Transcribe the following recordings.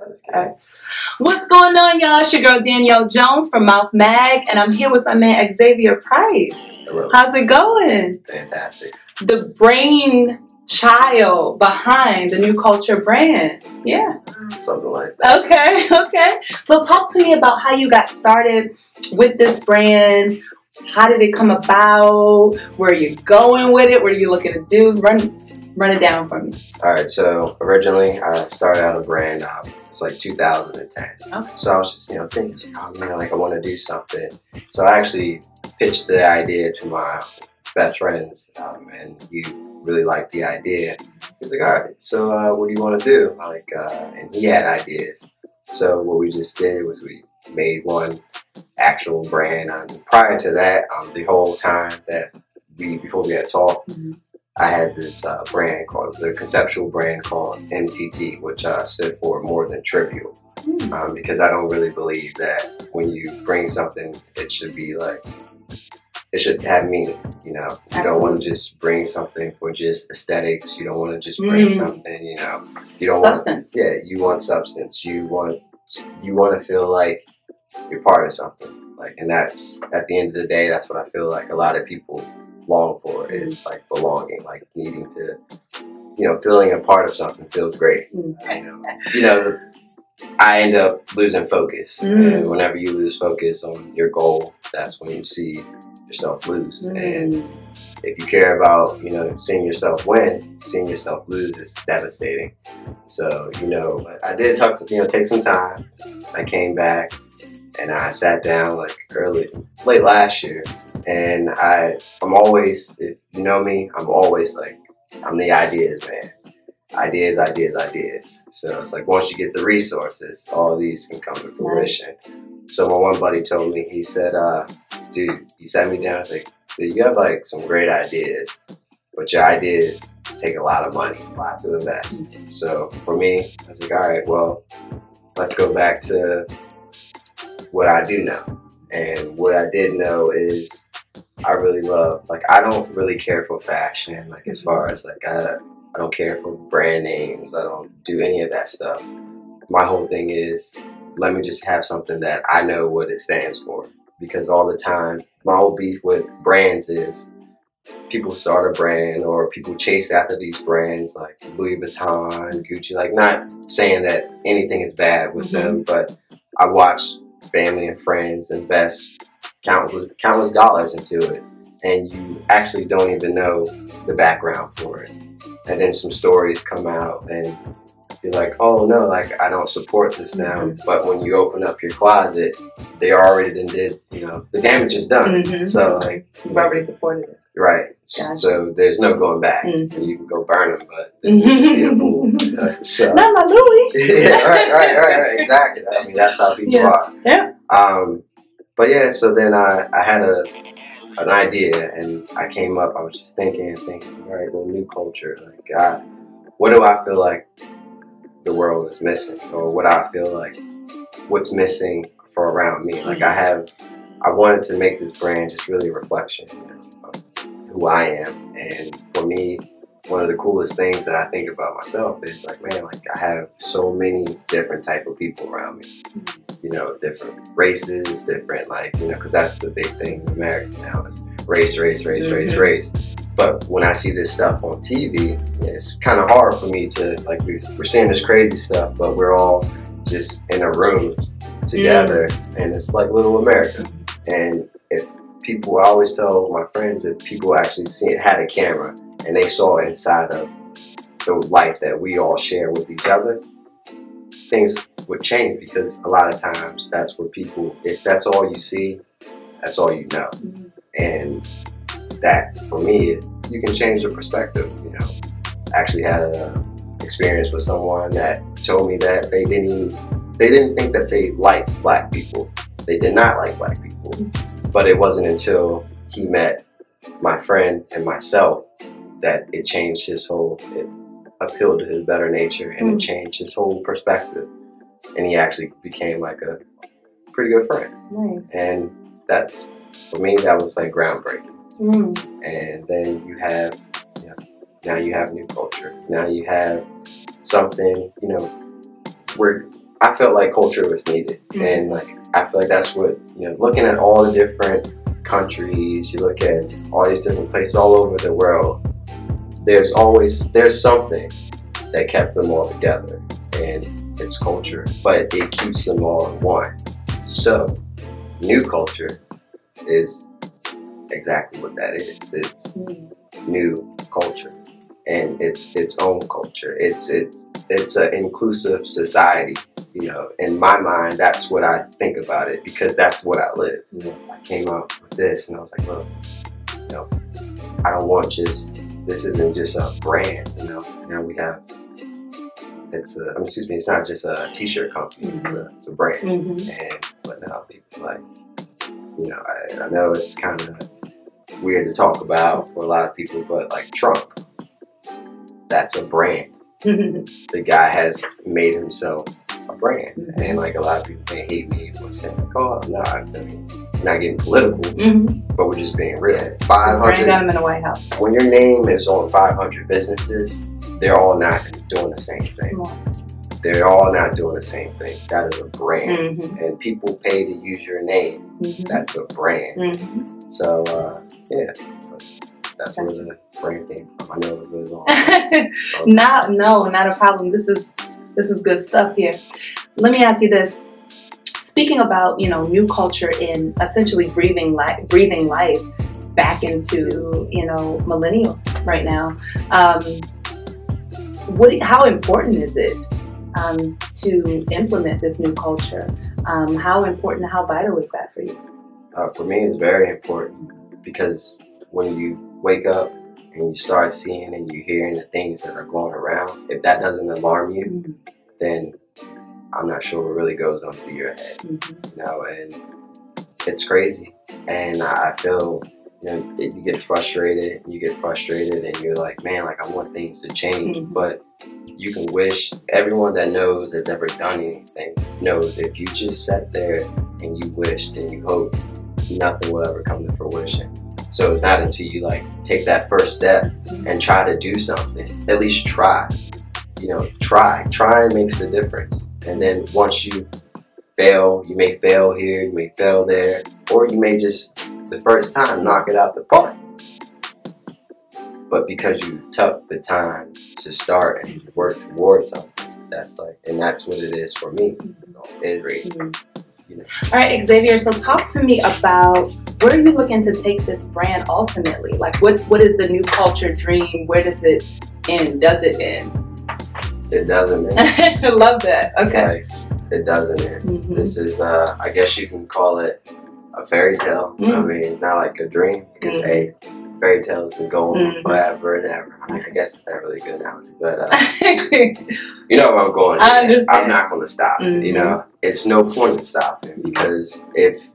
Just kidding. What's going on, y'all? It's your girl Danielle Jones from Mouth Mag, and I'm here with my man Xavier Price. Hello. How's it going? Fantastic. The brain child behind the Nwcultr brand. Yeah. Something like that. Okay. So talk to me about how you got started with this brand. How did it come about? Where are you going with it? What are you looking to do? Run it down for me. All right, so originally I started out a brand, it's like 2010. Okay. So I was just, thinking, oh man, like I want to do something. So I actually pitched the idea to my best friends, and he really liked the idea. He's like, all right, so what do you want to do? And he had ideas. So what we just did was we made one actual brand. Prior to that, the whole time that before we had talked, I had this brand it was a conceptual brand called MTT, which stood for More Than Trivial. Because I don't really believe that when you bring something, it should be like, it should have meaning, You don't want to just bring something for just aesthetics. You don't want to just bring something, you don't substance. You want substance. You want to feel like you're part of something. And that's, at the end of the day, that's what I feel like a lot of people long for, is like belonging, like needing to, feeling a part of something feels great. I end up losing focus, and whenever you lose focus on your goal, that's when you see yourself lose. And if you care about, seeing yourself win, seeing yourself lose is devastating. So, I did take some time. I came back and I sat down late last year, and I'm always, if you know me, I'm always I'm the ideas man. Ideas. So it's like once you get the resources, all of these can come to fruition. So my one buddy told me, he said, dude, he sat me down and said, dude, you have some great ideas, but your ideas take a lot of money, a lot to invest. So for me, I was like, all right, well, let's go back to what I do know. And what I did know is I really love, I don't really care for fashion, as far as I don't care for brand names. I don't do any of that stuff. My whole thing is, let me just have something that I know what it stands for. Because all the time, my whole beef with brands is people start a brand or people chase after these brands like Louis Vuitton, Gucci. Not saying that anything is bad with them, but I watch family and friends invest countless dollars into it, and you actually don't even know the background for it. And then some stories come out and you're like, oh no, I don't support this now. But when you open up your closet, they already did, the damage is done. So you've already supported it. Right. Gotcha. So there's no going back. You can go burn them, but then you just be a fool. So, not my Louis. Yeah, right. Exactly. I mean, that's how people are. Yeah. But yeah, so then I had an idea, and I came up. I was just thinking, all right, well, Nwcultr. God, what do I feel like the world is missing, or what I feel like what's missing for around me? I wanted to make this brand just really a reflection of who I am. And for me, one of the coolest things that I think about myself is I have so many different type of people around me. Different races, different because that's the big thing in America now is race. But when I see this stuff on TV, it's kind of hard for me to we're seeing this crazy stuff, but we're all just in a room together, and it's like little America. And if people, I always tell my friends, if people actually had a camera and they saw inside of the life that we all share with each other, things would change, because a lot of times that's what people, if that's all you see, that's all you know. And that, for me, you can change your perspective. I actually had an experience with someone that told me that they didn't think that they liked black people. They did not like black people. But it wasn't until he met my friend and myself that it changed it appealed to his better nature, and it changed his whole perspective. And he actually became a pretty good friend. Nice. And that's, for me, that was groundbreaking. And then you have, now you have Nwcultr. Now you have something, where I felt like culture was needed, and like I feel like that's what, you know, looking at all the different countries, you look at all these different places all over the world, there's something that kept them all together, and it's culture, but it keeps them all in one. So Nwcultr is exactly what that is. It's new culture, and it's its own culture. It's an inclusive society. You know, in my mind, that's what I think about it, because that's what I live. I came up with this, and I was like, look, you know, I don't want this isn't just a brand. You know, now we have. It's not just a t-shirt company. It's a brand, and but now people like, you know, I know it's kind of weird to talk about for a lot of people, but like Trump, that's a brand. The guy has made himself a brand, and like a lot of people may hate me for saying like, oh no, I mean, we're not getting political, but we're just being real. 500 got him in the White House. When your name is on 500 businesses, they're all not doing the same thing. They're all not doing the same thing. That is a brand, and people pay to use your name. That's a brand. So yeah, that's where the brand came from. I know it goes on. So. Not a problem. This is good stuff here. Let me ask you this. Speaking about, you know, Nwcultr in essentially breathing life back into, you know, millennials right now. How important is it to implement this new culture? How important, how vital is that for you? For me, it's very important, because when you wake up and you start seeing and you hearing the things that are going around, if that doesn't alarm you, then I'm not sure what really goes on through your head. You know, and it's crazy. And I feel, you know, you get frustrated, and you're like, man, like I want things to change, but you can wish. Everyone that knows, has ever done anything, knows if you just sat there and you wished and you hoped, nothing will ever come to fruition. So it's not until you like take that first step and try to do something, at least try. You know, trying makes the difference. And then once you fail, you may fail here, you may fail there, or you may just the first time knock it out the park. But because you took the time to start and work towards something, that's what it is for me. It's great. You know. All right, Xavier, so talk to me about where are you looking to take this brand ultimately? Like what is the Nwcultr dream? Where does it end? Does it end? It doesn't end. I love that. Okay. Like, it doesn't end. This is, I guess you can call it a fairy tale. I mean, not like a dream, because hey, fairy tales been going on forever and ever. I mean, I guess it's not really a good analogy, but you know where I'm going. I understand. I'm not going to stop. You know, it's no point in stopping, because if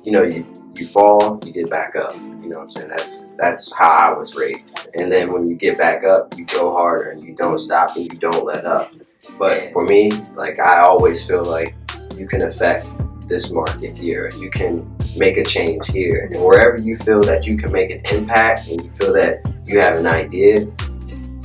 you know you fall, you get back up. You know what I'm saying? That's how I was raised. And then when you get back up, you go harder and you don't stop and you don't let up. But for me, like I always feel like you can affect this market here. You can make a change here. And wherever you feel that you can make an impact and you feel that you have an idea,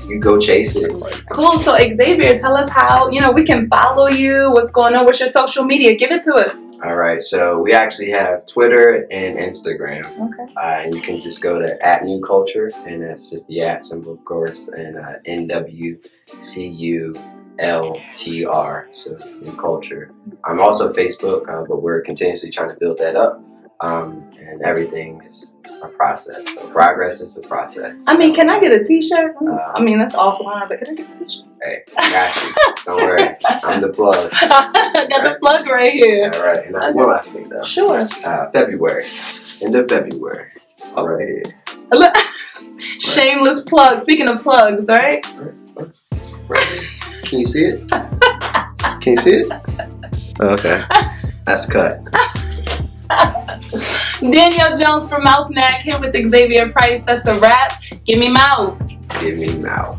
you go chase it. Cool. So Xavier, tell us how, you know, we can follow you. What's going on with your social media? Give it to us. All right. So we actually have Twitter and Instagram. Okay. And you can just go to @Nwcultr, and that's just the @ symbol, of course, and NWCULTR. So Nwcultr. I'm also Facebook, but we're continuously trying to build that up. And everything is a process. So progress is a process. I mean, can I get a t-shirt? I mean, that's offline, but can I get a t-shirt? Hey, I got you. Don't worry. I'm the plug. Got the plug right here. All right. And one last thing, though. Sure. February. End of February. All right here. Look. Shameless plug. Speaking of plugs, right? Right. Can you see it? Can you see it? Okay. That's cut. Danielle Jones from Mouth Mac here with Xavier Price. That's a wrap. Give me mouth. Give me mouth.